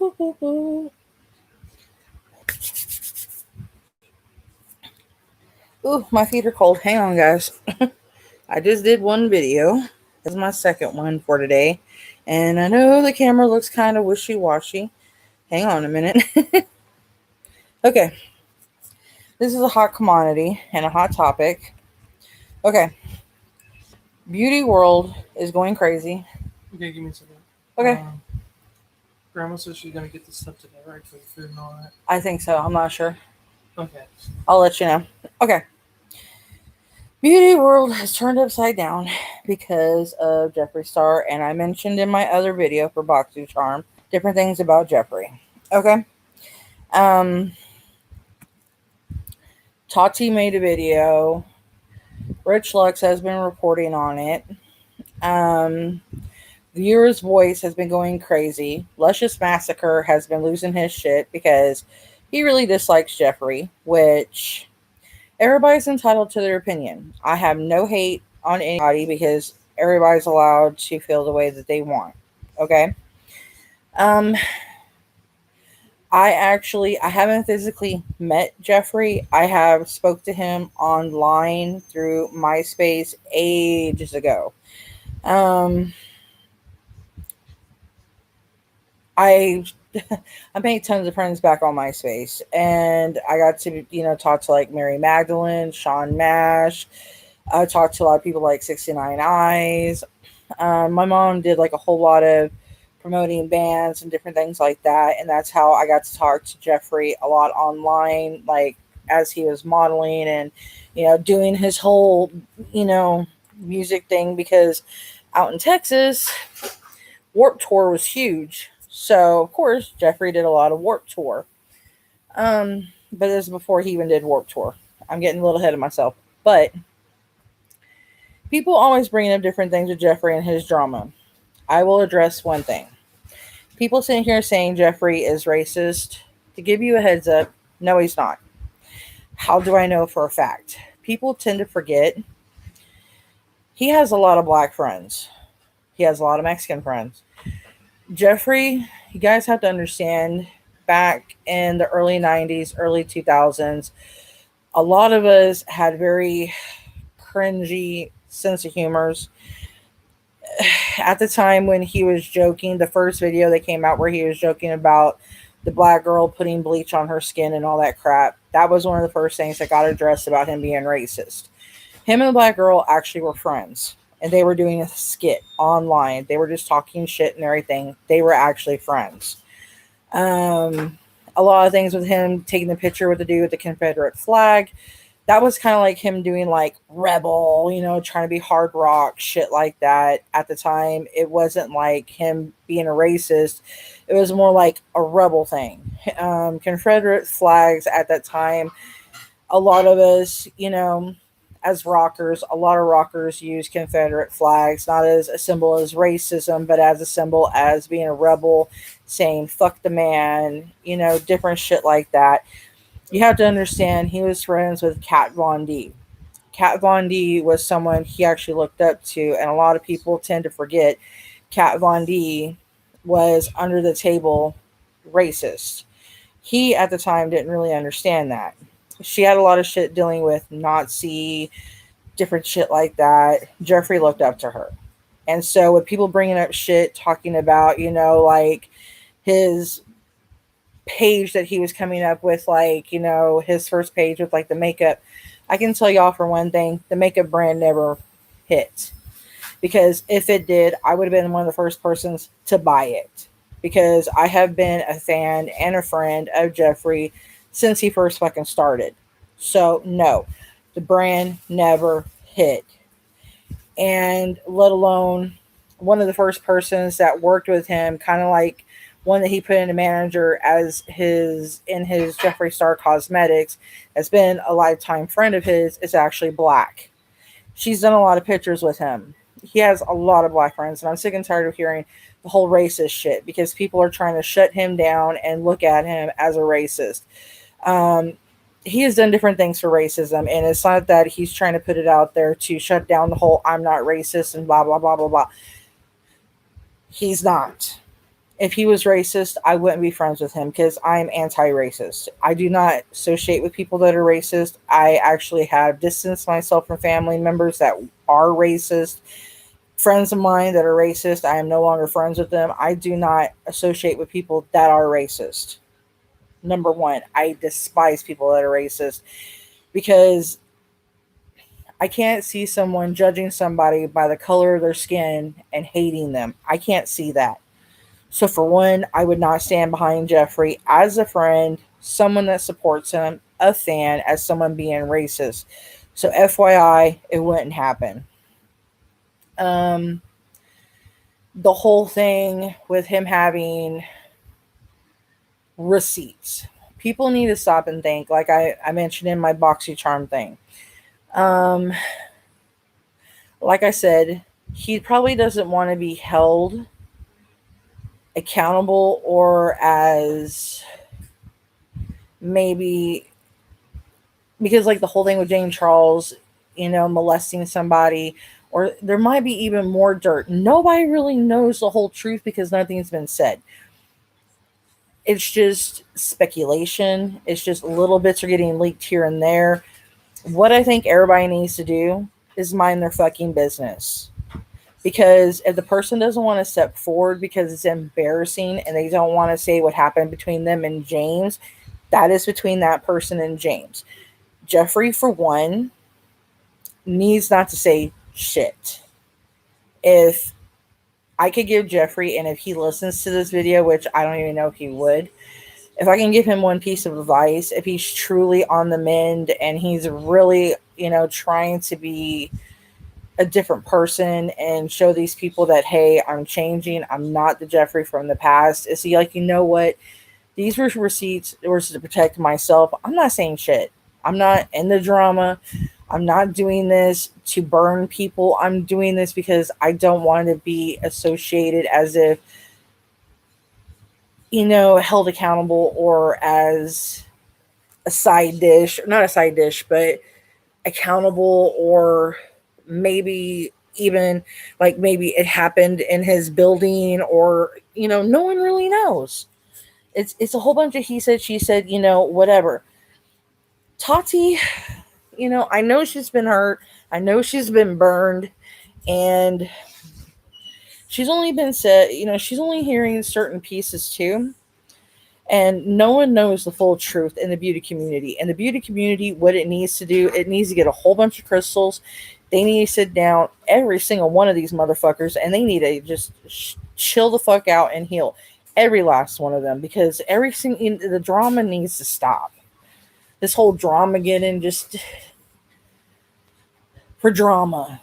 Ooh, my feet are cold. Hang on, guys. I just did one video. This is my second one for today. And I know the camera looks kind of wishy-washy. Hang on a minute. Okay. This is a hot commodity and a hot topic. Okay. Beauty world is going crazy. Okay, give me a second. Okay. Grandma says she's gonna get this stuff today, right? For the food and all that. I think so. I'm not sure. Okay. I'll let you know. Okay. Beauty world has turned upside down because of Jeffery Star, and I mentioned in my other video for Boxu Charm different things about Jeffrey. Okay. Tati made a video. Rich Lux has been reporting on it. Viewer's Voice has been going crazy. Luscious Massacre has been losing his shit because he really dislikes Jeffrey, which everybody's entitled to their opinion. I have no hate on anybody because everybody's allowed to feel the way that they want. Okay. I haven't physically met Jeffrey. I have spoke to him online through MySpace ages ago. I I made tons of friends back on MySpace, and I got to talk to like Mary Magdalene, Sean Nash. I talked to a lot of people like 69 Eyes. My mom did like a whole lot of promoting bands and different things like that, and that's how I got to talk to Jeffrey a lot online, like as he was modeling and doing his whole music thing, because out in Texas, Warped Tour was huge. So of course Jeffrey did a lot of Warped Tour. But this is before he even did Warped Tour. I'm getting a little ahead of myself. But people always bring up different things with Jeffrey and his drama. I will address one thing. People sitting here saying Jeffrey is racist. To give you a heads up, no, he's not. How do I know for a fact? People tend to forget he has a lot of black friends. He has a lot of Mexican friends. Jeffrey, you guys have to understand, back in the early 90s, early 2000s, a lot of us had very cringy sense of humors. At the time when he was joking, the first video that came out where he was joking about the black girl putting bleach on her skin and all that crap, that was one of the first things that got addressed about him being racist. Him and the black girl actually were friends, and they were doing a skit online. They were just talking shit and everything. They were actually friends. A lot of things with him taking the picture with the dude with the Confederate flag, that was kind of like him doing like rebel, trying to be hard rock, shit like that. At the time, it wasn't like him being a racist. It was more like a rebel thing. Confederate flags at that time, a lot of us, as rockers, a lot of rockers use Confederate flags, not as a symbol as racism, but as a symbol as being a rebel, saying fuck the man, different shit like that. You have to understand, he was friends with Kat Von D. Kat Von D was someone he actually looked up to, and a lot of people tend to forget Kat Von D was under the table racist. He at the time didn't really understand that. She had a lot of shit dealing with Nazi, different shit like that. Jeffrey looked up to her. And so with people bringing up shit, talking about, like his page that he was coming up with, like, his first page with like the makeup, I can tell y'all for one thing, the makeup brand never hit. Because if it did, I would have been one of the first persons to buy it. Because I have been a fan and a friend of Jeffrey since he first fucking started. So no, the brand never hit. And let alone one of the first persons that worked with him, kind of like one that he put in a manager as in his Jeffree Star Cosmetics, has been a lifetime friend of his, is actually black. She's done a lot of pictures with him. He has a lot of black friends, and I'm sick and tired of hearing the whole racist shit because people are trying to shut him down and look at him as a racist. He has done different things for racism, and it's not that he's trying to put it out there to shut down the whole I'm not racist and blah, blah, blah, blah, blah. He's not. If he was racist, I wouldn't be friends with him because I'm anti-racist. I do not associate with people that are racist. I actually have distanced myself from family members that are racist. Friends of mine that are racist, I am no longer friends with them. I do not associate with people that are racist. Number one, I despise people that are racist because I can't see someone judging somebody by the color of their skin and hating them. I can't see that. So, for one, I would not stand behind Jeffrey as a friend, someone that supports him, a fan, as someone being racist. So, FYI, it wouldn't happen. Um, the whole thing with him having receipts. People need to stop and think, like I mentioned in my Boxy Charm thing. Um, like I said, he probably doesn't want to be held accountable or as maybe because like the whole thing with James Charles, molesting somebody, or there might be even more dirt. Nobody really knows the whole truth because nothing's been said. It's just speculation. It's just little bits are getting leaked here and there. What I think everybody needs to do is mind their fucking business. Because if the person doesn't want to step forward because it's embarrassing and they don't want to say what happened between them and James, that is between that person and James. Jeffrey, for one, needs not to say shit. If I could give Jeffrey, and if he listens to this video, which I don't even know if he would, if I can give him one piece of advice, if he's truly on the mend and he's really, trying to be a different person and show these people that, hey, I'm changing, I'm not the Jeffrey from the past, is he like, you know what? These were receipts, it was to protect myself. I'm not saying shit. I'm not in the drama. I'm not doing this to burn people. I'm doing this because I don't want to be associated as if, held accountable or as a side dish, not a side dish, but accountable, or maybe even like maybe it happened in his building, or no one really knows. It's a whole bunch of he said, she said, whatever. Tati, I know she's been hurt. I know she's been burned, and she's only been said, she's only hearing certain pieces too. And no one knows the full truth in the beauty community. And the beauty community, what it needs to do, it needs to get a whole bunch of crystals. They need to sit down, every single one of these motherfuckers, and they need to just chill the fuck out and heal. Every last one of them, because everything in the drama needs to stop. This whole drama getting just for drama.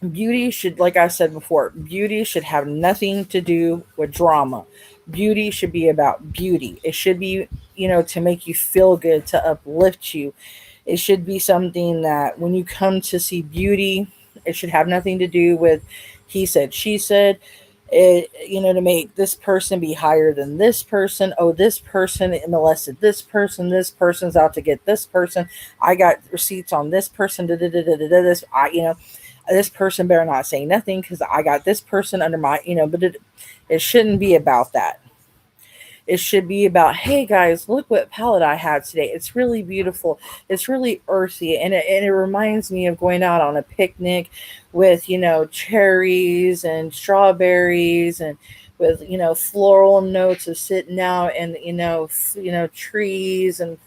Beauty should, like I said before, beauty should have nothing to do with drama. Beauty should be about beauty. It should be, to make you feel good, to uplift you. It should be something that when you come to see beauty, it should have nothing to do with he said, she said. It, to make this person be higher than this person. Oh, this person molested this person. This person's out to get this person. I got receipts on this person. This, this person better not say nothing because I got this person under my, but it shouldn't be about that. It should be about, hey guys, look what palette I have today. It's really beautiful. It's really earthy. And it reminds me of going out on a picnic with, cherries and strawberries and with, floral notes of sitting out and, trees and,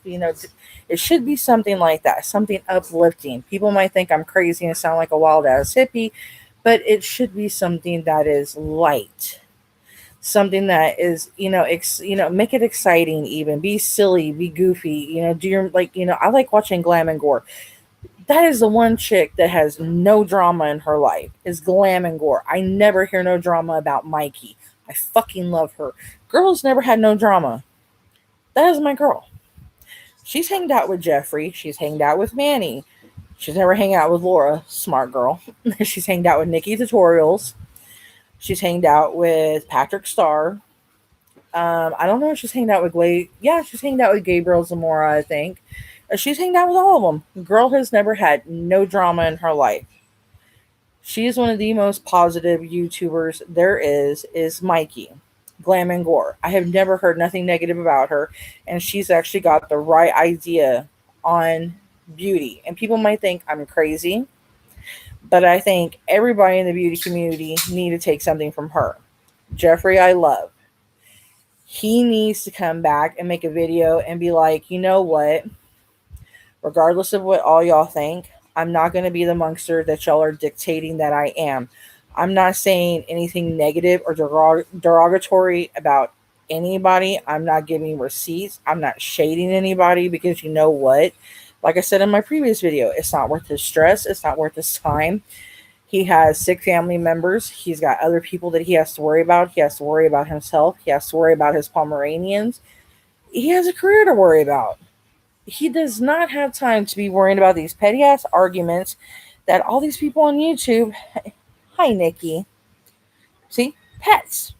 it should be something like that, something uplifting. People might think I'm crazy and sound like a wild ass hippie, but it should be something that is light, something that is, make it exciting, even be silly, be goofy, do your, like, I like watching glam and gore. That is the one chick that has no drama in her life, is glam and gore. I never hear no drama about Mikey. I fucking love her. Girl's never had no drama. That is my girl. She's hanged out with Jeffrey. She's hanged out with Manny. She's never hanged out with Laura. Smart girl. She's hanged out with Nikki Tutorials. She's hanged out with Patrick Star. I don't know if she's hanged out with Glade. Yeah, she's hanged out with Gabriel Zamora, I think. She's hanged out with all of them. Girl has never had no drama in her life. She is one of the most positive YouTubers there is Mikey. Glam and Gore. I have never heard nothing negative about her, and she's actually got the right idea on beauty. And people might think I'm crazy, but I think everybody in the beauty community need to take something from her. Jeffrey, I love. He needs to come back and make a video and be like, you know what? Regardless of what all y'all think, I'm not going to be the monster that y'all are dictating that I am. I'm not saying anything negative or derogatory about anybody. I'm not giving receipts. I'm not shading anybody because you know what? Like I said in my previous video, it's not worth his stress. It's not worth his time. He has sick family members. He's got other people that he has to worry about. He has to worry about himself. He has to worry about his Pomeranians. He has a career to worry about. He does not have time to be worrying about these petty ass arguments that all these people on YouTube. Hi, Nikki. See? Pets.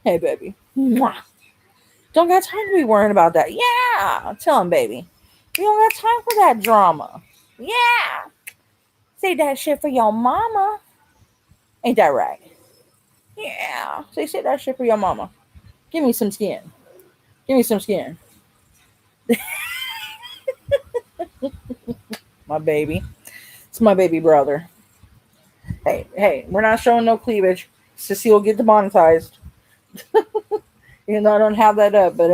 Hey, baby. Mwah. Don't got time to be worrying about that. Yeah. Tell him, baby. You don't got time for that drama. Yeah. Say that shit for your mama. Ain't that right? Yeah. Say that shit for your mama. Give me some skin. Give me some skin. My baby. It's my baby brother. Hey, we're not showing no cleavage. Sissy will get demonetized. Even though I don't have that up, but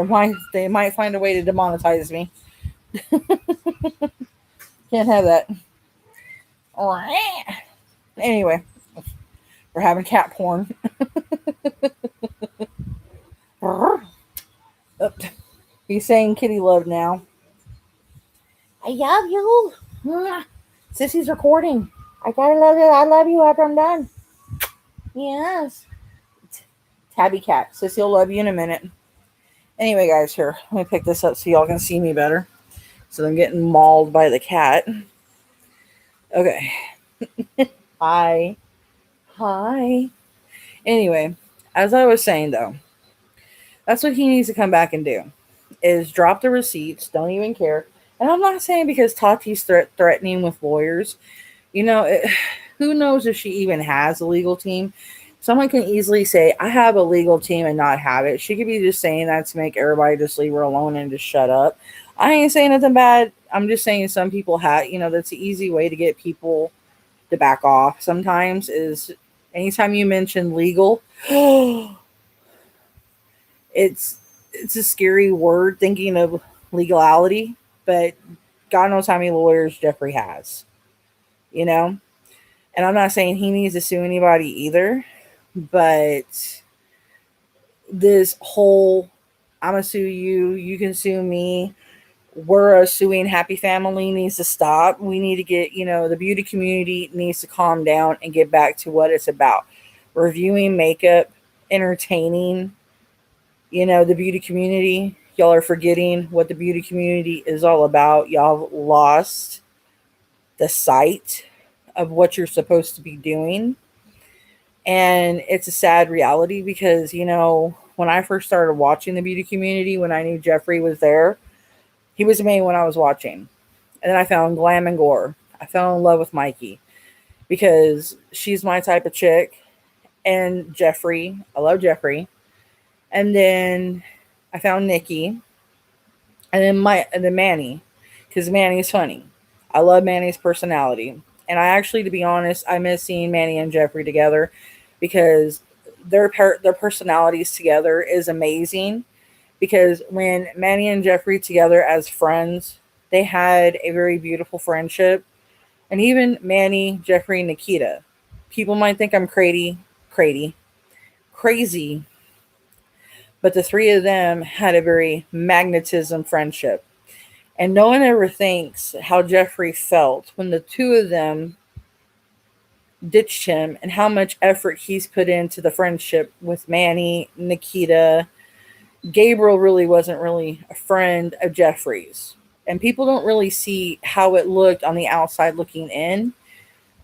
they might find a way to demonetize me. Can't have that. Anyway, we're having cat porn. He's saying kitty love now. I love you. Sissy's recording. I gotta love you. I love you after I'm done. Yes. Tabby cat. Sissy will love you in a minute. Anyway, guys, here. Let me pick this up so y'all can see me better. So I'm getting mauled by the cat. Okay. Hi. Anyway, as I was saying, though, that's what he needs to come back and do, is drop the receipts. Don't even care. And I'm not saying because Tati's threatening with lawyers. Who knows if she even has a legal team. Someone can easily say, I have a legal team and not have it. She could be just saying that to make everybody just leave her alone and just shut up. I ain't saying nothing bad. I'm just saying some people have, that's the easy way to get people to back off sometimes is anytime you mention legal, it's a scary word thinking of legality, but God knows how many lawyers Jeffrey has, And I'm not saying he needs to sue anybody either, but this whole I'm gonna sue you, you can sue me, we're a suing happy family needs to stop. We need to get, the beauty community needs to calm down and get back to what it's about. Reviewing makeup, entertaining, the beauty community. Y'all are forgetting what the beauty community is all about. Y'all lost the sight of what you're supposed to be doing. And it's a sad reality because, when I first started watching the beauty community, when I knew Jeffrey was there, he was the main one I was watching. And then I found Glam and Gore. I fell in love with Mikey because she's my type of chick. And Jeffrey, I love Jeffrey. And then I found Nikki. And then Manny, because Manny's funny. I love Manny's personality. And I actually, to be honest, I miss seeing Manny and Jeffrey together because their personalities together is amazing. Because when Manny and Jeffrey together as friends, they had a very beautiful friendship. And even Manny, Jeffrey, Nikita. People might think I'm crazy, but the three of them had a very magnetism friendship. And no one ever thinks how Jeffrey felt when the two of them ditched him and how much effort he's put into the friendship with Manny, Nikita. Gabriel really wasn't really a friend of Jeffrey's. And people don't really see how it looked on the outside looking in.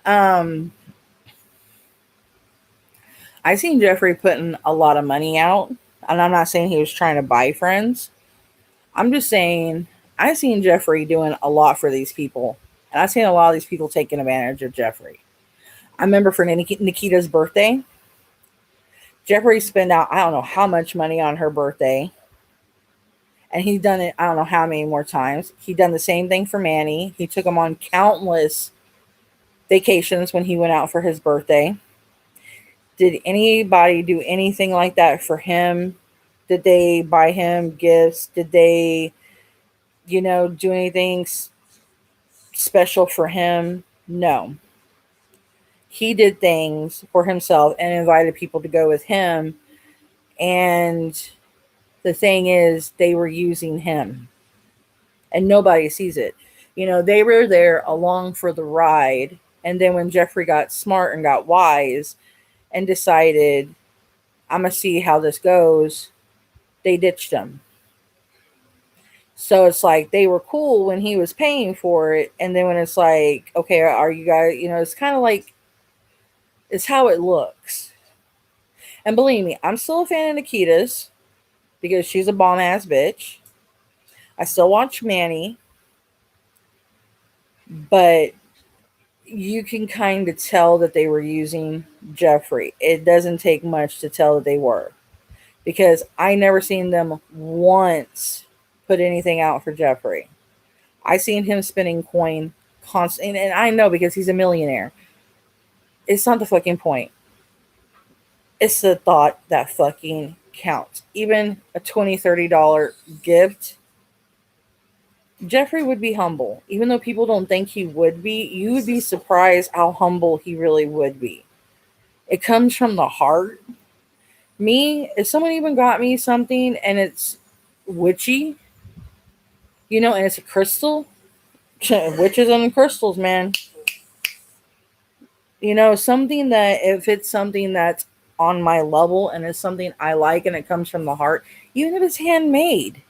I seen Jeffrey putting a lot of money out. And I'm not saying he was trying to buy friends. I'm just saying I seen Jeffrey doing a lot for these people. And I seen a lot of these people taking advantage of Jeffrey. I remember for Nikita's birthday, Jeffrey spent out, I don't know how much money on her birthday. And he's done it, I don't know how many more times. He done the same thing for Manny. He took him on countless vacations when he went out for his birthday. Did anybody do anything like that for him? Did they buy him gifts? Did they, do anything special for him? No. He did things for himself and invited people to go with him. And the thing is, they were using him and nobody sees it. They were there along for the ride. And then when Jeffrey got smart and got wise and decided, I'm going to see how this goes, they ditched him. So it's like they were cool when he was paying for it. And then when it's like, okay, are you guys, it's kind of like, it's how it looks. And believe me, I'm still a fan of Nikita's because she's a bomb ass bitch. I still watch Manny, but you can kind of tell that they were using Jeffrey. It doesn't take much to tell that they were, because I never seen them once put anything out for Jeffrey. I seen him spending coin constant, and I know because he's a millionaire. It's not the fucking point. It's the thought that fucking counts. Even a $20, $30 gift, Jeffrey would be humble. Even though people don't think he would be, you would be surprised how humble he really would be. It comes from the heart. Me, if someone even got me something and it's witchy, and it's a crystal, witches and crystals, man. Something that, if it's something that's on my level and it's something I like and it comes from the heart, even if it's handmade.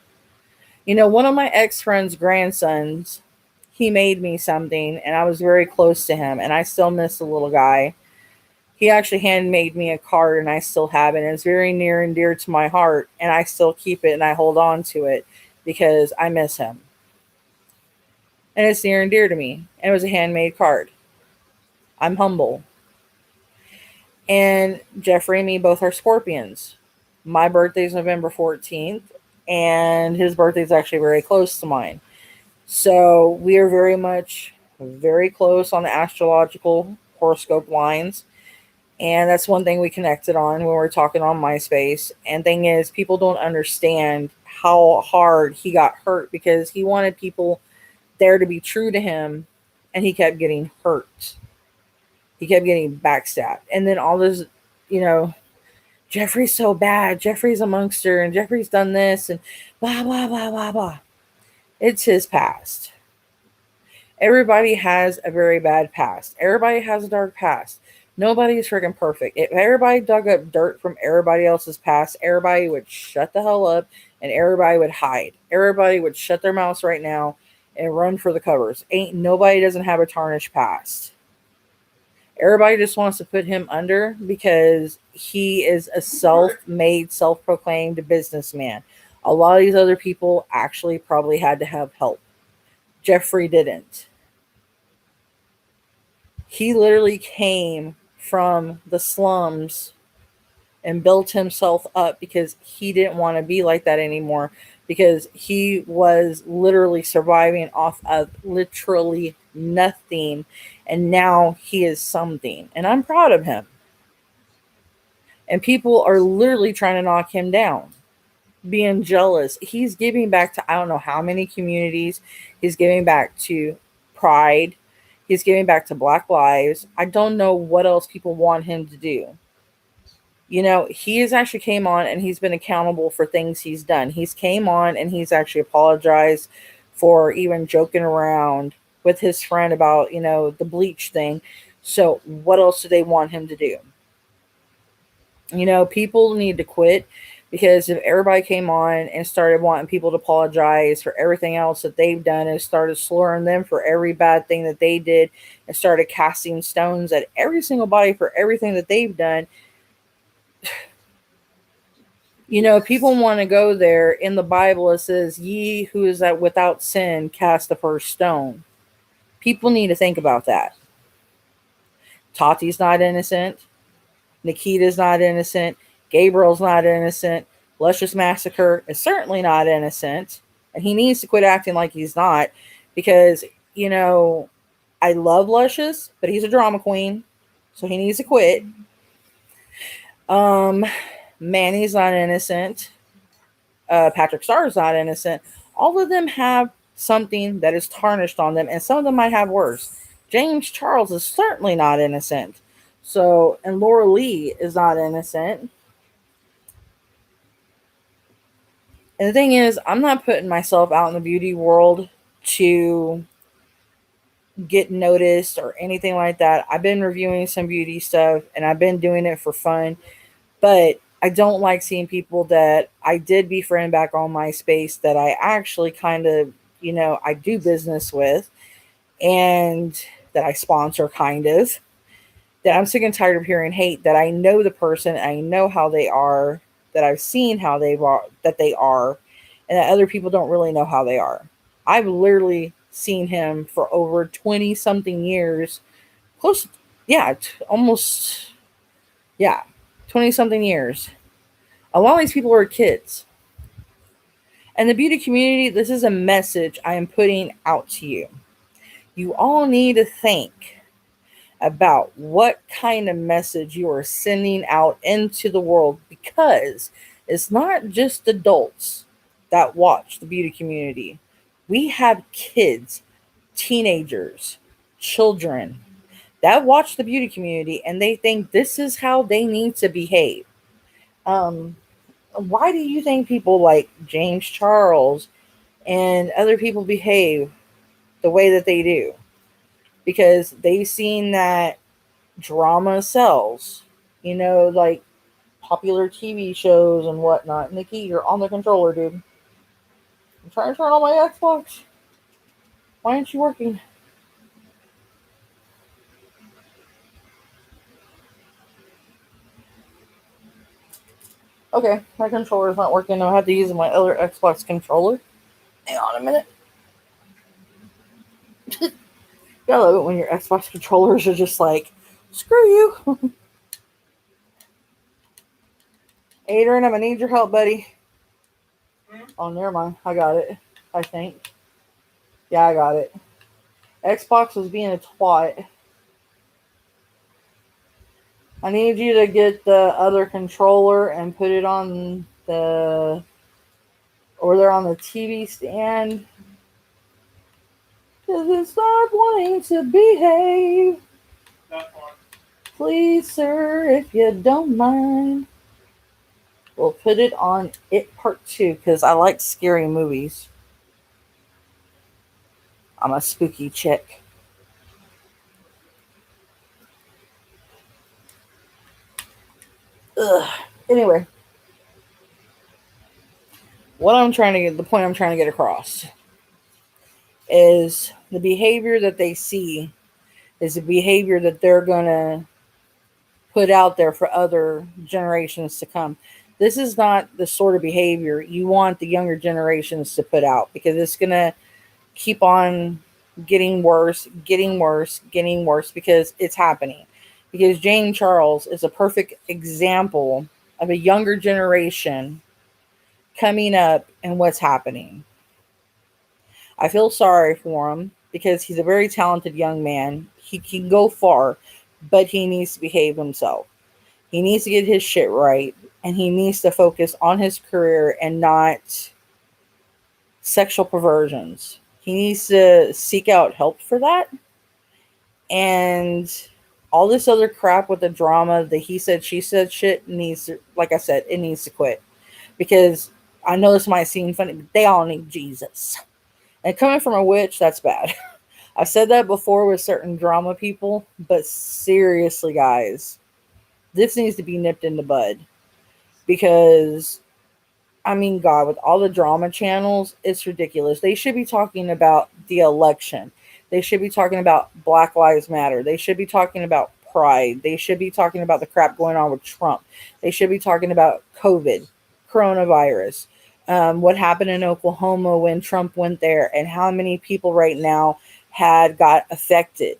One of my ex-friend's grandsons, he made me something and I was very close to him and I still miss the little guy. He actually handmade me a card and I still have it. And it's very near and dear to my heart and I still keep it and I hold on to it because I miss him. And it's near and dear to me. And it was a handmade card. I'm humble. And Jeffrey and me both are Scorpions. My birthday's November 14th, and his birthday's actually very close to mine. So we are very close on the astrological horoscope lines. And that's one thing we connected on when we were talking on MySpace. And thing is, people don't understand how hard he got hurt because he wanted people there to be true to him, and he kept getting hurt. He kept getting backstabbed. And then all this, Jeffrey's so bad. Jeffrey's a monster and Jeffrey's done this and blah, blah, blah, blah, blah. It's his past. Everybody has a very bad past. Everybody has a dark past. Nobody's freaking perfect. If everybody dug up dirt from everybody else's past, everybody would shut the hell up and everybody would hide. Everybody would shut their mouths right now and run for the covers. Nobody doesn't have a tarnished past. Everybody just wants to put him under because he is a self-made, self-proclaimed businessman. A lot of these other people actually probably had to have help. Jeffrey didn't. He literally came from the slums and built himself up because he didn't want to be like that anymore, because he was literally surviving off of literally nothing, and now he is something, and I'm proud of him. And people are literally trying to knock him down, being jealous. He's giving back to I don't know how many communities. He's giving back to Pride. He's giving back to Black Lives. I don't know what else people want him to do. He has actually came on and he's been accountable for things he's done. He's came on and he's actually apologized for even joking around with his friend about, the bleach thing. So what else do they want him to do? People need to quit, because if everybody came on and started wanting people to apologize for everything else that they've done and started slurring them for every bad thing that they did and started casting stones at every single body for everything that they've done, people want to go there. In the Bible, it says, ye who is that without sin, cast the first stone. People need to think about that. Tati's not innocent. Nikita's not innocent. Gabriel's not innocent. Luscious Massacre is certainly not innocent. And he needs to quit acting like he's not because, you know, I love Luscious, but he's a drama queen. So he needs to quit. Um, Manny's not innocent. Patrick Star is not innocent. All of them have something that is tarnished on them, and some of them might have worse. James Charles is certainly not innocent. So, and Laura Lee is not innocent. And the thing is, I'm not putting myself out in the beauty world to get noticed or anything like that. I've been reviewing some beauty stuff and I've been doing it for fun, but I don't like seeing people that I did befriend back on MySpace that I actually kind of, you know, I do business with and that I sponsor kind of. That I'm sick and tired of hearing hate that I know the person, I know how they are, that I've seen how they are, that they are, and that other people don't really know how they are. I've literally seen him for over 20 something years, close, yeah, almost, yeah, 20 something years. A lot of these people are kids. And the beauty community, this is a message I am putting out to you. You all need to think about what kind of message you are sending out into the world because it's not just adults that watch the beauty community. We have kids, teenagers, children that watch the beauty community and they think this is how they need to behave. Um, why do you think people like James Charles and other people behave the way that they do? Because they've seen that drama sells, you know, like popular TV shows and whatnot. Nikki, you're on the controller, dude. I'm trying to turn on my Xbox. Why aren't you working? Okay, my controller's not working. I have to use my other Xbox controller. Hang on a minute. I love it when your Xbox controllers are just like, screw you. Adrian, I'm gonna need your help, buddy. Oh, never mind. I got it. I think. Yeah, I got it. Xbox was being a twat. I need you to get the other controller and put it on the, or they're on the TV stand. Cause it's not wanting to behave. Please, sir, if you don't mind. We'll put it on It Part 2 because I like scary movies. I'm a spooky chick. Ugh. Anyway, the point I'm trying to get across is the behavior that they see is the behavior that they're going to put out there for other generations to come. This is not the sort of behavior you want the younger generations to put out because it's going to keep on getting worse, getting worse, getting worse because it's happening. Because Jane Charles is a perfect example of a younger generation coming up and what's happening. I feel sorry for him because he's a very talented young man. He can go far, but he needs to behave himself. He needs to get his shit right and he needs to focus on his career and not sexual perversions. He needs to seek out help for that. And all this other crap with the drama, the he said, she said shit needs to, like I said, it needs to quit. Because I know this might seem funny, but they all need Jesus. And coming from a witch, that's bad. I've said that before with certain drama people, but seriously, guys, this needs to be nipped in the bud. Because, I mean, God, with all the drama channels, it's ridiculous. They should be talking about the election. They should be talking about Black Lives Matter. They should be talking about pride. They should be talking about the crap going on with Trump. They should be talking about COVID, coronavirus, what happened in Oklahoma when Trump went there, and how many people right now had got affected.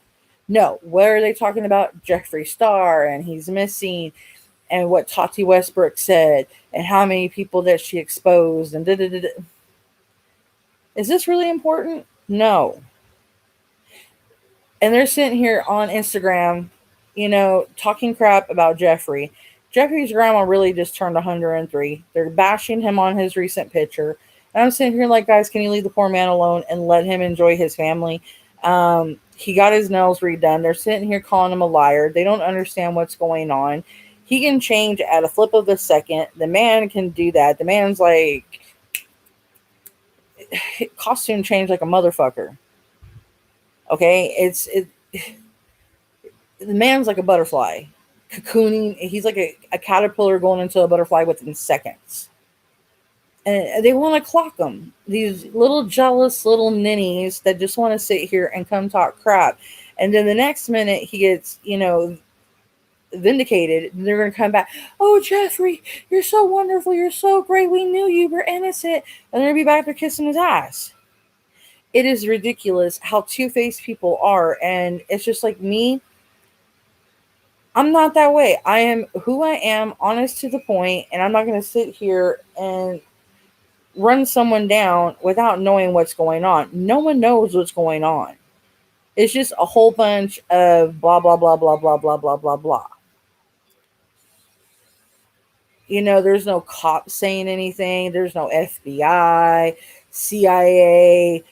No, what are they talking about? Jeffree Star, and he's missing, and what Tati Westbrook said, and how many people that she exposed, and da-da-da-da. Is this really important? No. And they're sitting here on Instagram, talking crap about Jeffrey. Jeffrey's grandma really just turned 103. They're bashing him on his recent picture. And I'm sitting here like, guys, can you leave the poor man alone and let him enjoy his family? He got his nails redone. They're sitting here calling him a liar. They don't understand what's going on. He can change at a flip of a second. The man can do that. The man's like costume change like a motherfucker. Okay, the man's like a butterfly, cocooning. He's like a caterpillar going into a butterfly within seconds. And they want to clock him. These little jealous little ninnies that just want to sit here and come talk crap. And then the next minute he gets, vindicated. They're going to come back. Oh, Jeffrey, you're so wonderful. You're so great. We knew you were innocent. And they're going to be back there kissing his ass. It is ridiculous how two-faced people are. And it's just like me. I'm not that way. I am who I am, honest to the point, and I'm not going to sit here and run someone down without knowing what's going on. No one knows what's going on. It's just a whole bunch of blah, blah, blah, blah, blah, blah, blah, blah, blah. There's no cops saying anything. There's no FBI, CIA.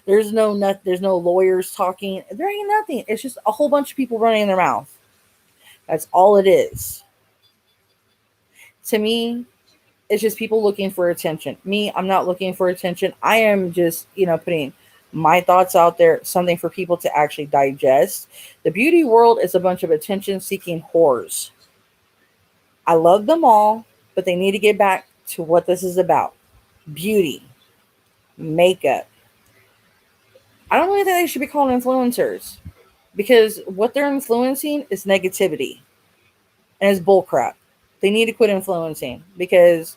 There's no lawyers talking. There ain't nothing. It's just a whole bunch of people running their mouth. That's all it is. To me, it's just people looking for attention. Me, I'm not looking for attention. I am just, putting my thoughts out there, something for people to actually digest. The beauty world is a bunch of attention seeking whores. I love them all, but they need to get back to what this is about. Beauty, makeup. I don't really think they should be called influencers because what they're influencing is negativity and it's bullcrap. They need to quit influencing because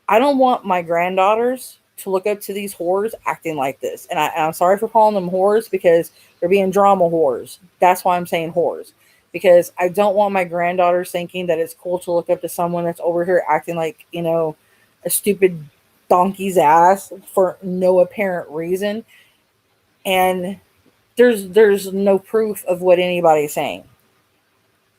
I don't want my granddaughters to look up to these whores acting like this. And I'm sorry for calling them whores because they're being drama whores. That's why I'm saying whores. Because I don't want my granddaughters thinking that it's cool to look up to someone that's over here acting like, a stupid donkey's ass for no apparent reason. And there's no proof of what anybody's saying.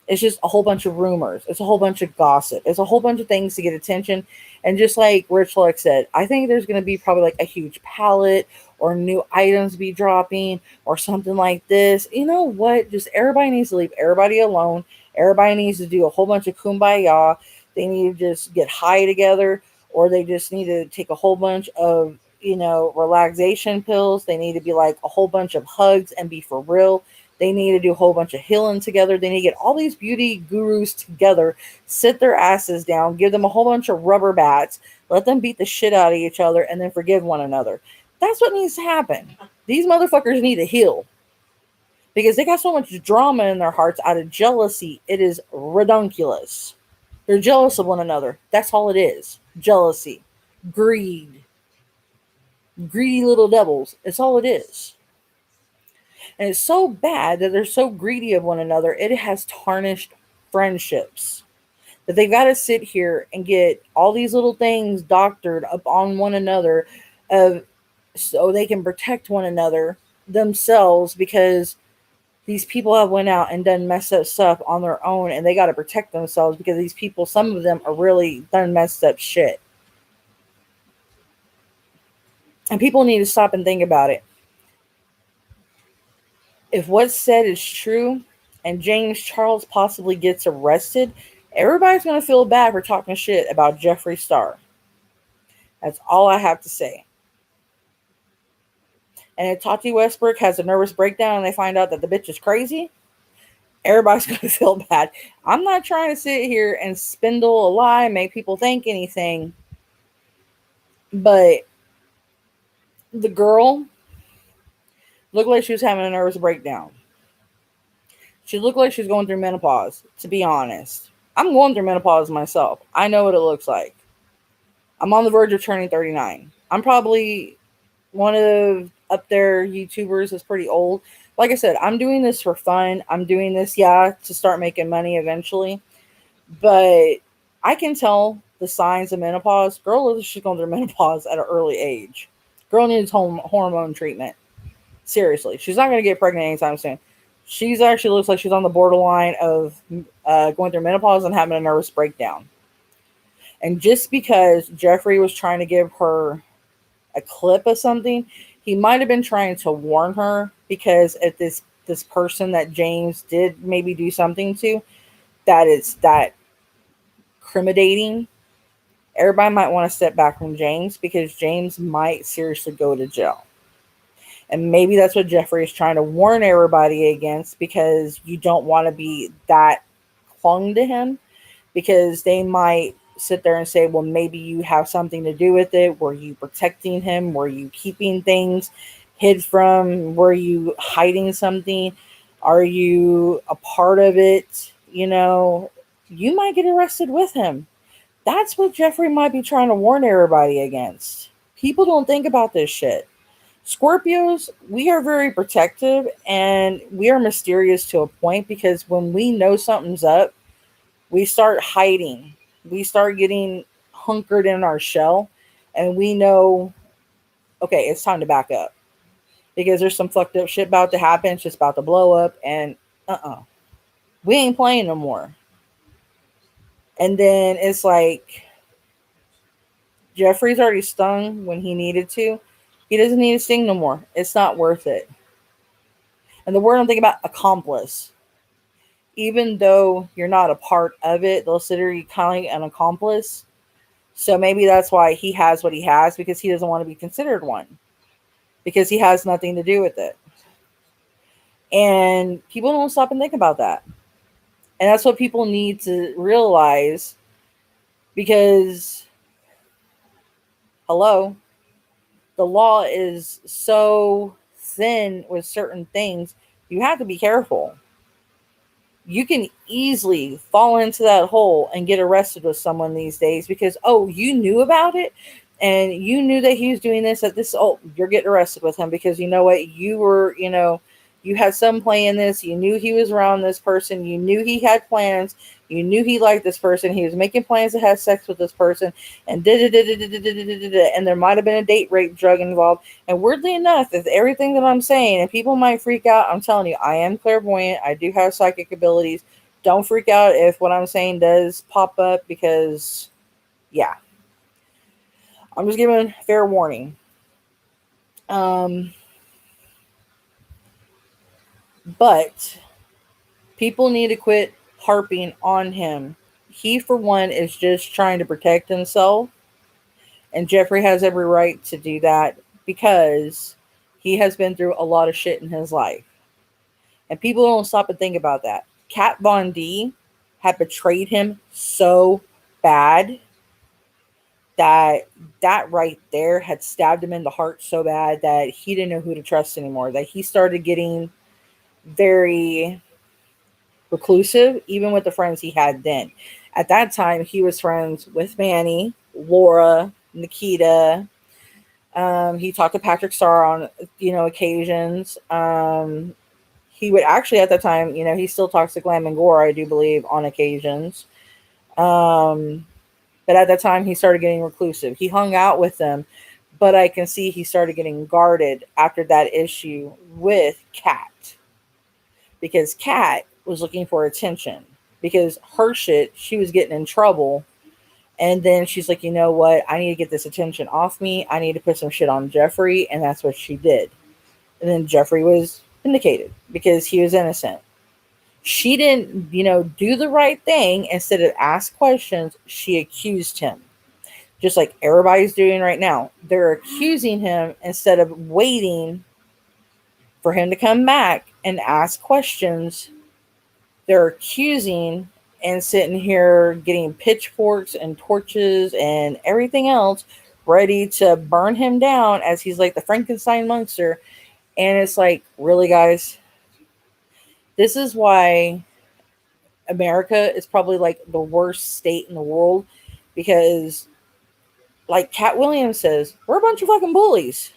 It's just a whole bunch of rumors. It's a whole bunch of gossip. It's a whole bunch of things to get attention. And just like Rich Luck said, I think there's going to be probably like a huge palette or new items be dropping or something like this. You know what? Just everybody needs to leave everybody alone. Everybody needs to do a whole bunch of kumbaya. They need to just get high together, or they just need to take a whole bunch of, relaxation pills. They need to be like a whole bunch of hugs and be for real. They need to do a whole bunch of healing together. They need to get all these beauty gurus together, sit their asses down, give them a whole bunch of rubber bats, let them beat the shit out of each other, and then forgive one another. That's what needs to happen. These motherfuckers need to heal because they got so much drama in their hearts out of jealousy. It is redunculous. They're jealous of one another. That's all it is. Jealousy, greed, greedy little devils. It's all it is. And it's so bad that they're so greedy of one another, it has tarnished friendships. That they've got to sit here and get all these little things doctored up on one another so they can protect one another themselves because these people have went out and done messed up stuff on their own and they got to protect themselves because these people, some of them are really done messed up shit. And people need to stop and think about it. If what's said is true and James Charles possibly gets arrested, everybody's going to feel bad for talking shit about Jeffery Star. That's all I have to say. And if Tati Westbrook has a nervous breakdown and they find out that the bitch is crazy, everybody's going to feel bad. I'm not trying to sit here and spindle a lie, make people think anything. But the girl looked like she was having a nervous breakdown. She looked like she was going through menopause, to be honest. I'm going through menopause myself. I know what it looks like. I'm on the verge of turning 39. I'm probably one of up there YouTubers that's pretty old, like I said, I'm doing this for fun. I'm doing this, yeah, to start making money eventually. But I can tell the signs of menopause. Girl, she's going through menopause at an early age. Girl needs hormone treatment. Seriously, she's not going to get pregnant anytime soon. She's actually looks like she's on the borderline of going through menopause and having a nervous breakdown. And just because Jeffrey was trying to give her a clip of something, he might have been trying to warn her because at this person that James did maybe do something to, that is that criminating. Everybody might want to step back from James because James might seriously go to jail. And maybe that's what Jeffrey is trying to warn everybody against, because you don't want to be that clung to him, because they might sit there and say, well, maybe you have something to do with it. Were you protecting him? Were you keeping things hid from? Were you hiding something? Are you a part of it? You might get arrested with him. That's what Jeffrey might be trying to warn everybody against. People don't think about this shit. Scorpios, we are very protective and we are mysterious to a point, because when we know something's up, we start hiding. We start getting hunkered in our shell, and we know, okay, it's time to back up, because there's some fucked up shit about to happen. It's just about to blow up, and we ain't playing no more. And then it's like Jeffrey's already stung when he needed to. He doesn't need to sting no more. It's not worth it. And the word I'm thinking about, accomplice. Even though you're not a part of it, they'll consider you kind of like an accomplice. So maybe that's why he has what he has, because he doesn't want to be considered one, because he has nothing to do with it. And people don't stop and think about that. And that's what people need to realize, because, hello, the law is so thin with certain things, you have to be careful. You can easily fall into that hole and get arrested with someone these days because, oh, you knew about it and you knew that he was doing this at this. Oh, you're getting arrested with him because you know what? You had some play in this. You knew he was around this person. You knew he had plans. You knew he liked this person. He was making plans to have sex with this person, and and there might have been a date rape drug involved. And weirdly enough, if everything that I'm saying, and people might freak out, I'm telling you, I am clairvoyant. I do have psychic abilities. Don't freak out if what I'm saying does pop up, because, yeah, I'm just giving fair warning. But people need to quit harping on him. He, for one, is just trying to protect himself, and Jeffrey has every right to do that because he has been through a lot of shit in his life. And people don't stop and think about that. Kat Von D had betrayed him so bad that that right there had stabbed him in the heart so bad that he didn't know who to trust anymore. That he started getting very reclusive, even with the friends he had then. At that time, he was friends with Manny, Laura, Nikita. He talked to Patrick Star on, occasions. He would actually, at that time, he still talks to Glam and Gore, I do believe, on occasions. But at that time, he started getting reclusive. He hung out with them, but I can see he started getting guarded after that issue with Kat, because Kat was looking for attention because her shit, she was getting in trouble. And then she's like, you know what? I need to get this attention off me. I need to put some shit on Jeffrey. And that's what she did. And then Jeffrey was vindicated because he was innocent. She didn't, do the right thing. Instead of ask questions, she accused him. Just like everybody's doing right now. They're accusing him instead of waiting for him to come back and ask questions. They're accusing and sitting here getting pitchforks and torches and everything else ready to burn him down as he's like the Frankenstein monster. And it's like, really, guys? This is why America is probably like the worst state in the world, because, like Cat Williams says, we're a bunch of fucking bullies.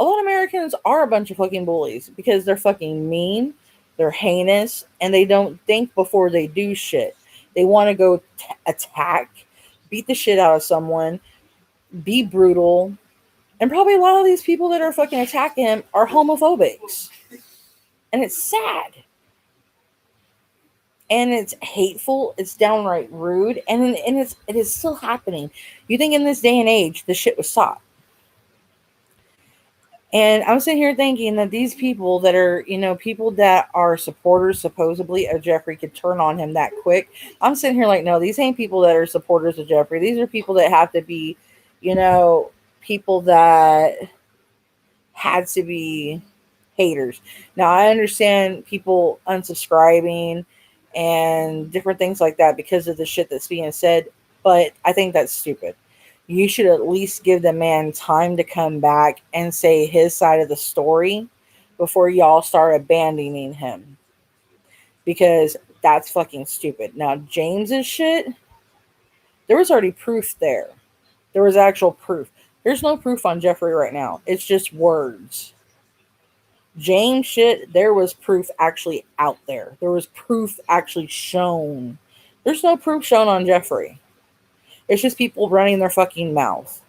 A lot of Americans are a bunch of fucking bullies because they're fucking mean, they're heinous, and they don't think before they do shit. They want to go attack, beat the shit out of someone, be brutal, and probably a lot of these people that are fucking attacking him are homophobics. And it's sad. And it's hateful, it's downright rude, and it is still happening. You think in this day and age this shit was stopped. And I'm sitting here thinking that these people that are, people that are supporters supposedly of Jeffrey could turn on him that quick. I'm sitting here like, no, these ain't people that are supporters of Jeffrey. These are people that have to be, people that had to be haters. Now, I understand people unsubscribing and different things like that because of the shit that's being said, but I think that's stupid. You should at least give the man time to come back and say his side of the story before y'all start abandoning him. Because that's fucking stupid. Now, James's shit, there was already proof there. There was actual proof. There's no proof on Jeffrey right now. It's just words. James shit, there was proof actually out there. There was proof actually shown. There's no proof shown on Jeffrey. It's just people running their fucking mouth.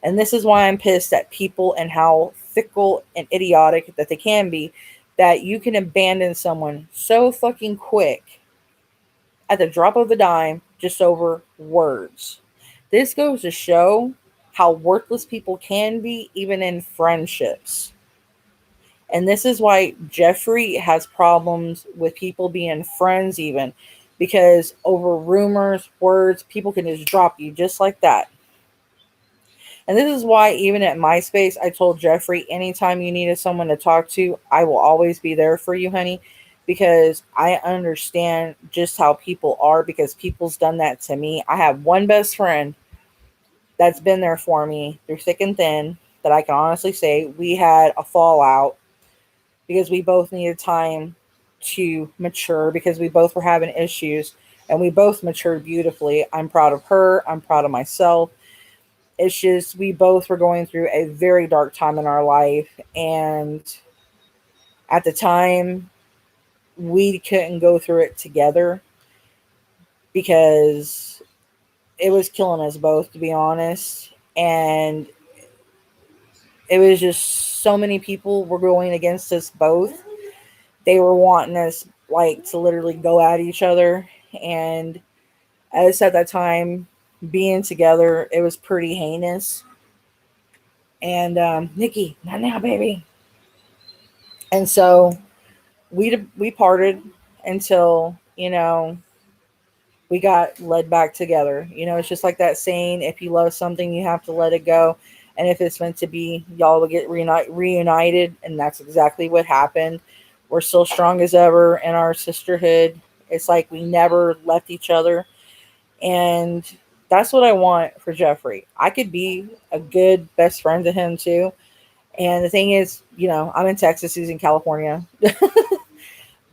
And this is why I'm pissed at people and how fickle and idiotic that they can be, that you can abandon someone so fucking quick at the drop of a dime just over words. This goes to show how worthless people can be even in friendships. And this is why Jeffrey has problems with people being friends even, because over rumors, words, people can just drop you just like that. And this is why even at MySpace, I told Jeffrey, anytime you needed someone to talk to, I will always be there for you, honey, because I understand just how people are, because people's done that to me. I have one best friend that's been there for me through thick and thin, that I can honestly say we had a fallout because we both needed time to mature, because we both were having issues, and we both matured beautifully. I'm proud of her. I'm proud of myself. It's just we both were going through a very dark time in our life, and at the time we couldn't go through it together because it was killing us both, to be honest. And it was just so many people were going against us both. They were wanting us like to literally go at each other, and as at that time being together, it was pretty heinous. And Nikki, not now, baby. And so we parted until we got led back together. It's just like that saying: if you love something, you have to let it go. And if it's meant to be, y'all will get reunited. And that's exactly what happened. We're still strong as ever in our sisterhood. It's like we never left each other. And that's what I want for Jeffrey. I could be a good best friend to him too. And the thing is, I'm in Texas, he's in California.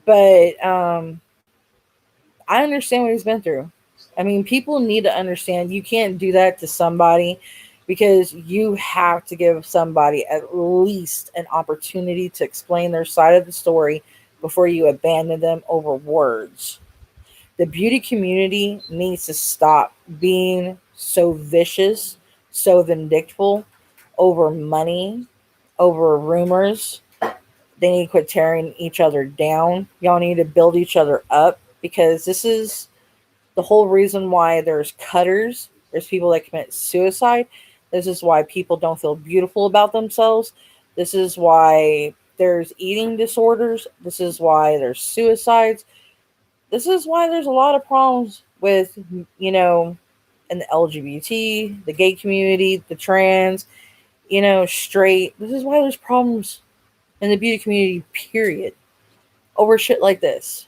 But I understand what he's been through. I mean, people need to understand you can't do that to somebody, because you have to give somebody at least an opportunity to explain their side of the story before you abandon them over words. The beauty community needs to stop being so vicious, so vindictive over money, over rumors. They need to quit tearing each other down. Y'all need to build each other up, because this is the whole reason why there's cutters. There's people that commit suicide. This is why people don't feel beautiful about themselves. This is why there's eating disorders. This is why there's suicides. This is why there's a lot of problems with, in the LGBT, the gay community, the trans, straight. This is why there's problems in the beauty community, period, over shit like this.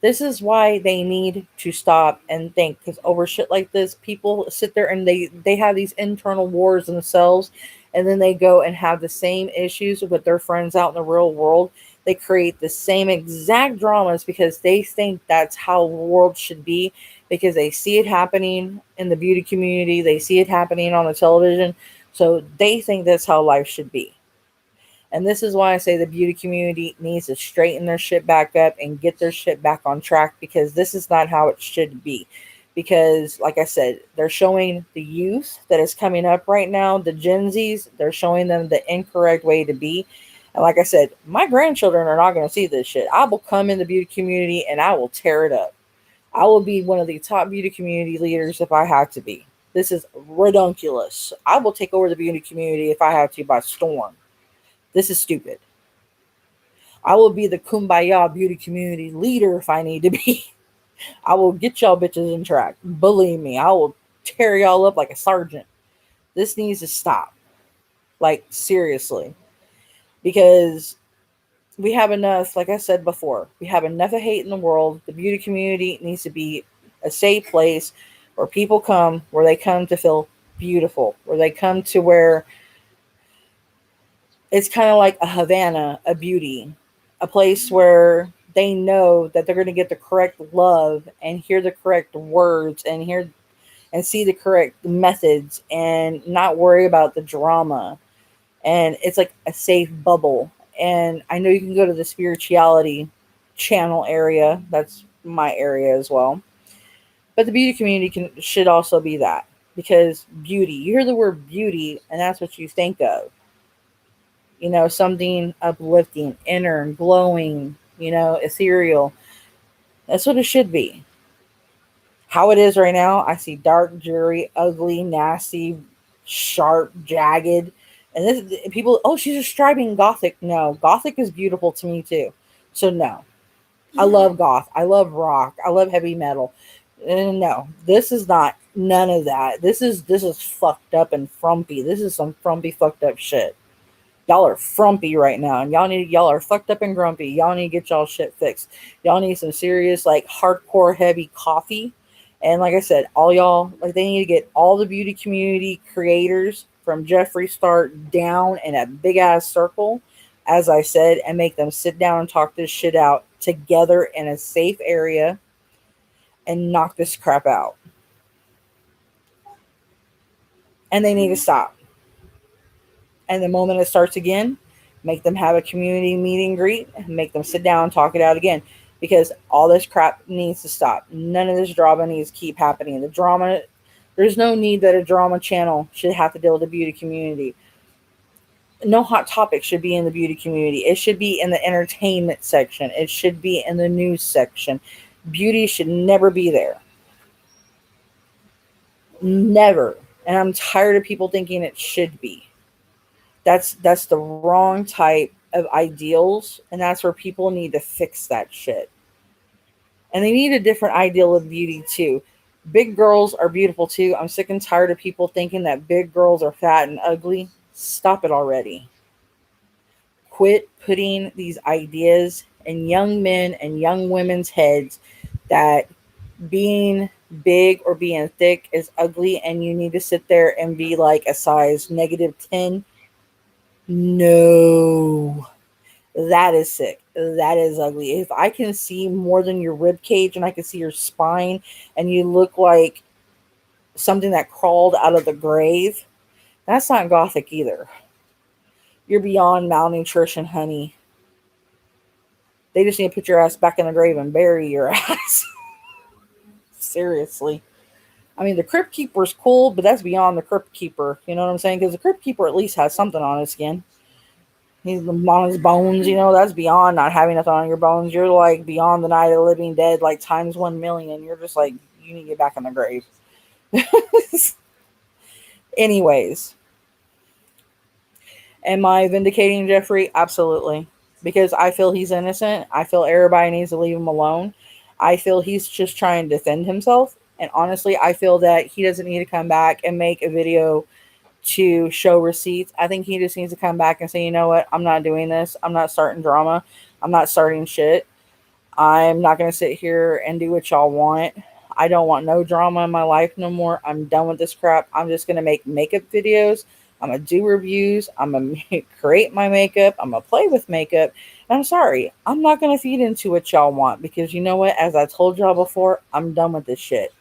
This is why they need to stop and think, because over shit like this, people sit there and they have these internal wars themselves, and then they go and have the same issues with their friends out in the real world. They create the same exact dramas because they think that's how the world should be, because they see it happening in the beauty community. They see it happening on the television. So they think that's how life should be. And this is why I say the beauty community needs to straighten their shit back up and get their shit back on track, because this is not how it should be. Because, like I said, they're showing the youth that is coming up right now, the Gen Zs, they're showing them the incorrect way to be. And like I said, my grandchildren are not going to see this shit. I will come in the beauty community and I will tear it up. I will be one of the top beauty community leaders if I have to be. This is redunculous. I will take over the beauty community if I have to by storm. This is stupid. I will be the kumbaya beauty community leader if I need to be. I will get y'all bitches in track. Believe me, I will tear y'all up like a sergeant. This needs to stop. Like, seriously. Because we have enough, like I said before, we have enough of hate in the world. The beauty community needs to be a safe place where people come, where they come to feel beautiful, where they come to where it's kind of like a Havana, a beauty, a place where they know that they're going to get the correct love and hear the correct words and hear and see the correct methods and not worry about the drama. And it's like a safe bubble. And I know you can go to the spirituality channel area. That's my area as well. But the beauty community should also be that, because beauty, you hear the word beauty and that's what you think of. Something uplifting, inner, glowing, ethereal. That's what it should be. How it is right now, I see dark, dreary, ugly, nasty, sharp, jagged. And this people, oh, she's just striving gothic. No, gothic is beautiful to me too. So no, I love goth. I love rock. I love heavy metal. No, this is not none of that. This is fucked up and frumpy. This is some frumpy fucked up shit. Y'all are frumpy right now, and y'all are fucked up and grumpy. Y'all need to get y'all shit fixed. Y'all need some serious, like, hardcore heavy coffee. And like I said, all y'all, like, they need to get all the beauty community creators from Jeffery Star down in a big ass circle, as I said, and make them sit down and talk this shit out together in a safe area and knock this crap out. And they need to stop. And the moment it starts again, make them have a community meet and greet, make them sit down and talk it out again. Because all this crap needs to stop. None of this drama needs to keep happening. The drama, there's no need that a drama channel should have to deal with the beauty community. No hot topic should be in the beauty community. It should be in the entertainment section. It should be in the news section. Beauty should never be there. Never. And I'm tired of people thinking it should be. That's the wrong type of ideals, and that's where people need to fix that shit. And they need a different ideal of beauty too. Big girls are beautiful too. I'm sick and tired of people thinking that big girls are fat and ugly. Stop it already. Quit putting these ideas in young men and young women's heads that being big or being thick is ugly and you need to sit there and be like a size -10. No, that is sick. That is ugly. If I can see more than your rib cage and I can see your spine and you look like something that crawled out of the grave, that's not gothic either. You're beyond malnutrition, honey. They just need to put your ass back in the grave and bury your ass. Seriously. I mean, the Crypt Keeper's cool, but that's beyond the Crypt Keeper. You know what I'm saying? Because the Crypt Keeper at least has something on his skin. He's on his bones, that's beyond not having nothing on your bones. You're like beyond the night of the living dead, like times 1,000,000. You're just like, you need to get back in the grave. Anyways, am I vindicating Jeffrey? Absolutely. Because I feel he's innocent. I feel everybody needs to leave him alone. I feel he's just trying to defend himself. And honestly, I feel that he doesn't need to come back and make a video to show receipts. I think he just needs to come back and say, you know what? I'm not doing this. I'm not starting drama. I'm not starting shit. I'm not going to sit here and do what y'all want. I don't want no drama in my life no more. I'm done with this crap. I'm just going to make makeup videos. I'm going to do reviews. I'm going to create my makeup. I'm going to play with makeup. And I'm sorry. I'm not going to feed into what y'all want because you know what? As I told y'all before, I'm done with this shit.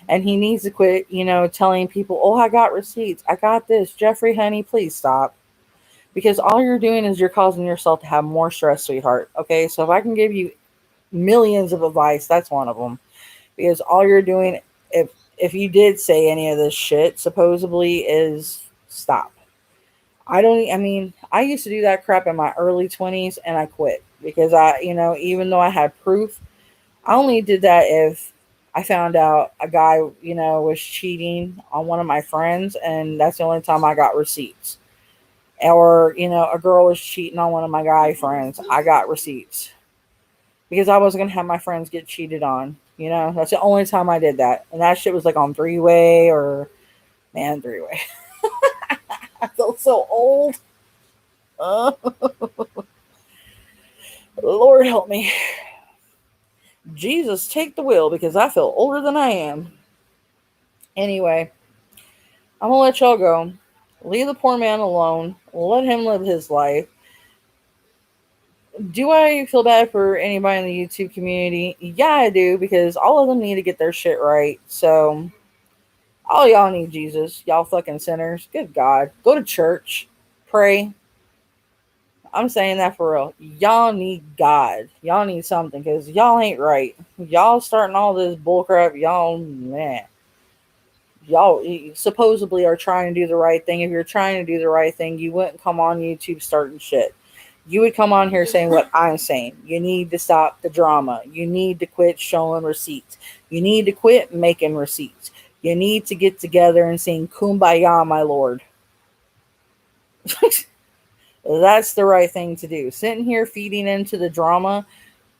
And he needs to quit, telling people, oh, I got receipts. I got this. Jeffrey, honey, please stop. Because all you're doing is you're causing yourself to have more stress, sweetheart. Okay, so if I can give you millions of advice, that's one of them. Because all you're doing, if you did say any of this shit, supposedly, is stop. I mean, I used to do that crap in my early 20s and I quit because even though I had proof, I only did that if I found out a guy, was cheating on one of my friends, and that's the only time I got receipts. Or, a girl was cheating on one of my guy friends. I got receipts because I wasn't going to have my friends get cheated on. That's the only time I did that. And that shit was like on three-way or, man, three-way. I felt so old. Uh, Lord help me. Jesus, take the wheel because I feel older than I am. Anyway, I'm going to let y'all go. Leave the poor man alone. Let him live his life. Do I feel bad for anybody in the YouTube community? Yeah, I do, because all of them need to get their shit right. So, all y'all need Jesus. Y'all fucking sinners. Good God. Go to church. Pray. I'm saying that for real. Y'all need God. Y'all need something, because y'all ain't right. Y'all starting all this bullcrap. Y'all, man. Y'all supposedly are trying to do the right thing. If you're trying to do the right thing, you wouldn't come on YouTube starting shit. You would come on here saying what I'm saying. You need to stop the drama. You need to quit showing receipts. You need to quit making receipts. You need to get together and sing Kumbaya, my lord. That's the right thing to do. Sitting here feeding into the drama,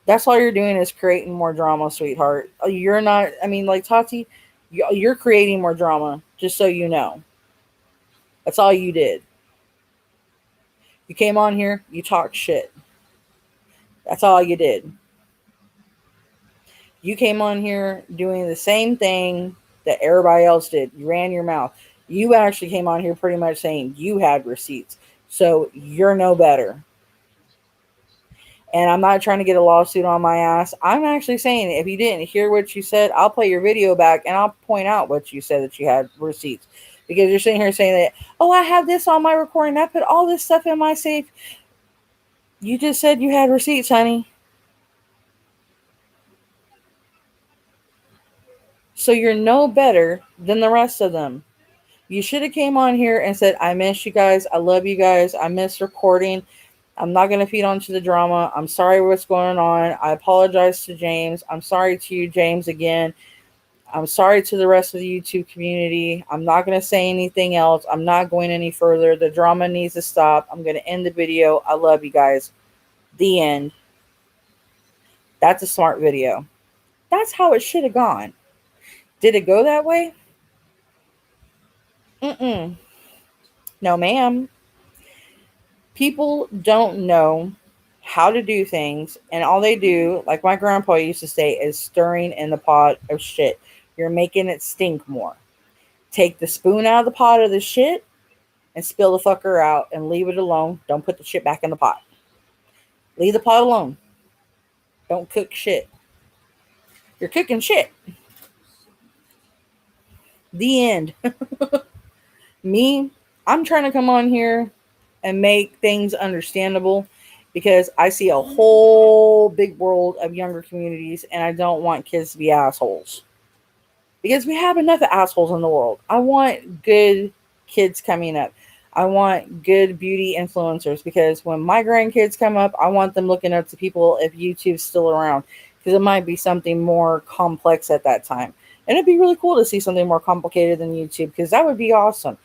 that's all you're doing is creating more drama, sweetheart. You're not, I mean, like Tati, you're creating more drama, just so you know. That's all you did. You came on here, you talked shit. That's all you did. You came on here doing the same thing that everybody else did. You ran your mouth. You actually came on here pretty much saying you had receipts. So you're no better. And I'm not trying to get a lawsuit on my ass. I'm actually saying if you didn't hear what you said, I'll play your video back and I'll point out what you said that you had receipts. Because you're sitting here saying that, oh, I have this on my recording. I put all this stuff in my safe. You just said you had receipts, honey. So you're no better than the rest of them. You should have came on here and said, I miss you guys. I love you guys. I miss recording. I'm not going to feed onto the drama. I'm sorry what's going on. I apologize to James. I'm sorry to you, James, again. I'm sorry to the rest of the YouTube community. I'm not going to say anything else. I'm not going any further. The drama needs to stop. I'm going to end the video. I love you guys. The end. That's a smart video. That's how it should have gone. Did it go that way? Mm-mm. No, ma'am. People don't know how to do things, and all they do, like my grandpa used to say, is stirring in the pot of shit. You're making it stink more. Take the spoon out of the pot of the shit and spill the fucker out and leave it alone. Don't put the shit back in the pot. Leave the pot alone. Don't cook shit. You're cooking shit. The end. Me, I'm trying to come on here and make things understandable because I see a whole big world of younger communities and I don't want kids to be assholes. Because we have enough of assholes in the world. I want good kids coming up. I want good beauty influencers because when my grandkids come up, I want them looking up to people if YouTube's still around because it might be something more complex at that time. And it'd be really cool to see something more complicated than YouTube because that would be awesome.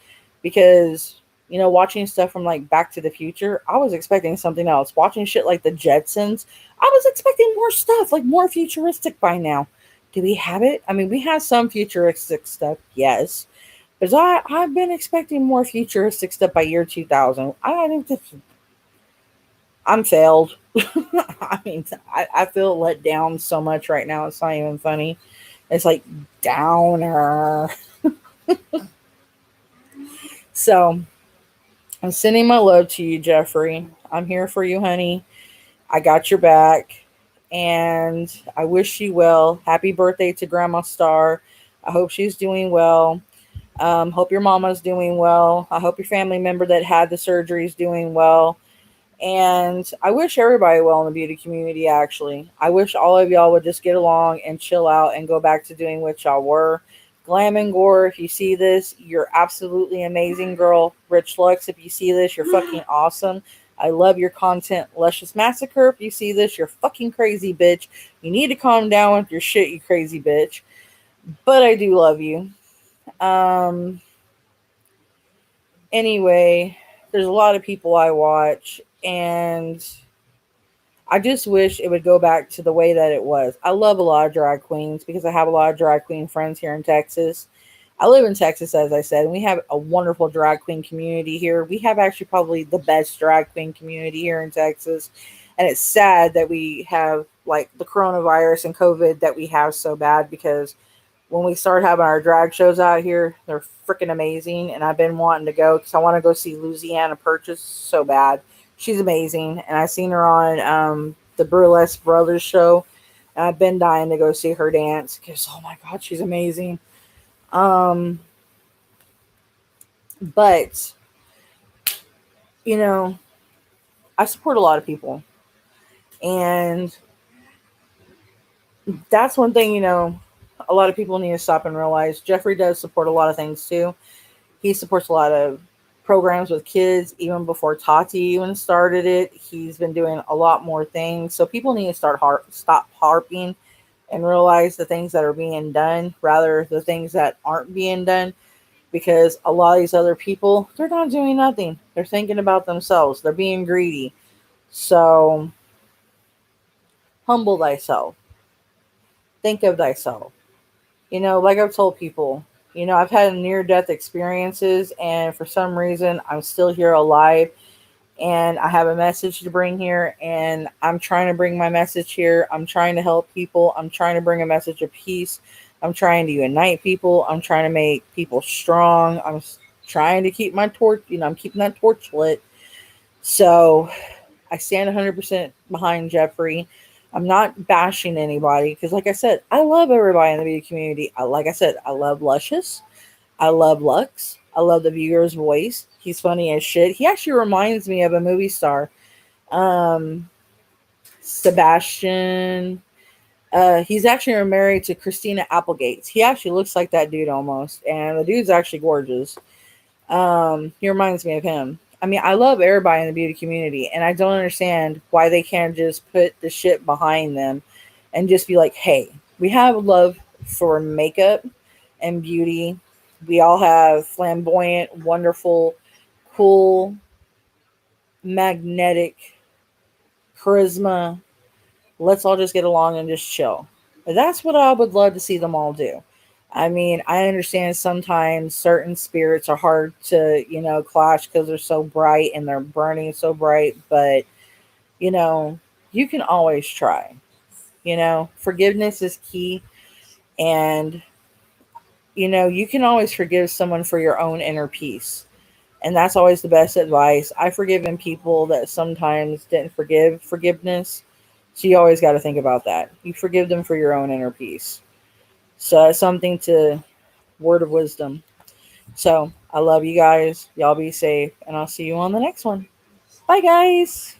Because, watching stuff from like Back to the Future, I was expecting something else. Watching shit like the Jetsons, I was expecting more stuff, like more futuristic by now. Do we have it? I mean, we have some futuristic stuff, yes. But I've been expecting more futuristic stuff by year 2000. I think I'm failed. I mean, I feel let down so much right now. It's not even funny. It's like downer. So, I'm sending my love to you, Jeffrey. I'm here for you, honey. I got your back. And I wish you well. Happy birthday to Grandma Star. I hope she's doing well. Hope your mama's doing well. I hope your family member that had the surgery is doing well. And I wish everybody well in the beauty community, actually. I wish all of y'all would just get along and chill out and go back to doing what y'all were. Glam and Gore, if you see this, you're absolutely amazing, girl. Rich Lux, if you see this, you're fucking awesome. I love your content. Luscious Massacre, if you see this, you're fucking crazy, bitch. You need to calm down with your shit, you crazy bitch. But I do love you. Um, anyway, there's a lot of people I watch, and I just wish it would go back to the way that it was. I love a lot of drag queens because I have a lot of drag queen friends here in Texas. I live in Texas, as I said, and we have a wonderful drag queen community here. We have actually probably the best drag queen community here in Texas. And it's sad that we have like the coronavirus and COVID that we have so bad, because when we start having our drag shows out here, they're freaking amazing. And I've been wanting to go because I want to go see Louisiana Purchase so bad. She's amazing. And I've seen her on the Burlesque Brothers show. And I've been dying to go see her dance because, oh my God, she's amazing. Um, but, you know, I support a lot of people. And that's one thing, a lot of people need to stop and realize. Jeffrey does support a lot of things too. He supports a lot of programs with kids even before Tati even started it. He's been doing a lot more things. So people need to stop harping and realize the things that are being done rather the things that aren't being done, because a lot of these other people, they're not doing nothing. They're thinking about themselves. They're being greedy. So humble thyself. Think of thyself. Like I've told people, I've had near death experiences, and for some reason, I'm still here alive, and I have a message to bring here, and I'm trying to bring my message here. I'm trying to help people. I'm trying to bring a message of peace. I'm trying to unite people. I'm trying to make people strong. Trying to keep my torch, I'm keeping that torch lit. So I stand 100% behind Jeffrey. I'm not bashing anybody because, like I said, I love everybody in the beauty community. Like I said, I love Luscious. I love Lux. I love the viewer's voice. He's funny as shit. He actually reminds me of a movie star, um, Sebastian. He's actually married to Christina Applegate. He actually looks like that dude almost, and the dude's actually gorgeous. He reminds me of him. I mean, I love everybody in the beauty community, and I don't understand why they can't just put the shit behind them and just be like, hey, we have love for makeup and beauty. We all have flamboyant, wonderful, cool, magnetic charisma. Let's all just get along and just chill. That's what I would love to see them all do. I mean, I understand sometimes certain spirits are hard to, clash because they're so bright and they're burning so bright, but, you know, you can always try. Forgiveness is key, and, you can always forgive someone for your own inner peace. And that's always the best advice. I've forgiven people that sometimes didn't forgive forgiveness. So you always got to think about that. You forgive them for your own inner peace. So that's something to word of wisdom. So I love you guys. Y'all be safe, and I'll see you on the next one. Bye, guys.